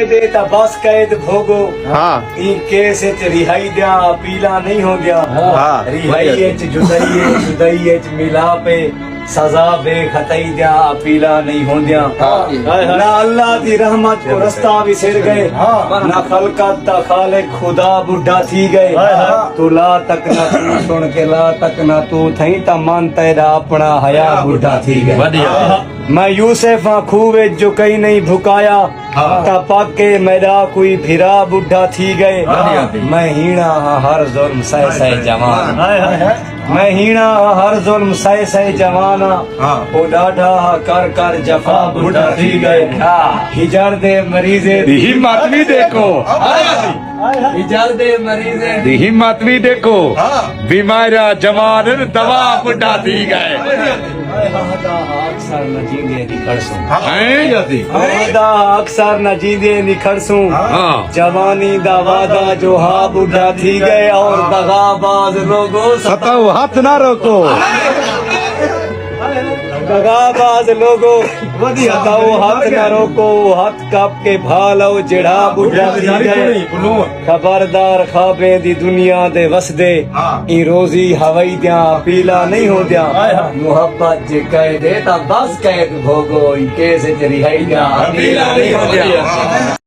दे ता बस कैद भोगो हाँ ई केस च रिहाई दिया अपीला नहीं हो गया हाँ। रिहाई च जुदाई च मिलापे सजा बेखतई दिया अपीला नहीं हो दिया ना अल्लाह दी रहमत को रास्ता भी सिर गए ना खलकत ता खालिक खुदा बुढ़ा थी गए तू ला तक ना तू सुन के ला तक ना तू थई ता मन तेरा अपना हया बुढ़ा थी गए मैं यूसुफ खूवे जो कहीं नहीं भुकाया ता पाके मेरा कोई फिरा बुढ़ा थी गए मैं हीना हर जुल्म सह सह जवान मैं हीना हर जुल्म सह सह जवाना ओ डाढ़ा कर कर जफा बुढ़ा थी गए हिजर दे मरीजे हिम्मत भी देखो हिजर दे मरीजे हिम्मत भी देखो बीमारा जवान दवा बुढ़ा थी गए अक्सर न जींदे निखड़सूं हैं अक्सर न जींदे निखड़सूं हाँ। जवानी दा वादा जो हा बुढ़ा थी गए और दगाबाज लोगों सताओ हाथ ना रोको दगाबाज लोगो सताओ हाथ न रोको हाथ काप के भालो जिड़ा बुढ़ा थी गए खबरदार खाबे दी दुनिया दे वसदे ई रोजी हवाई दिया पीला नहीं हो दिया मोहब्बत जे कह दे ता बस कैद भोगो ई केस च रिहाई दिया पीला नहीं हो दिया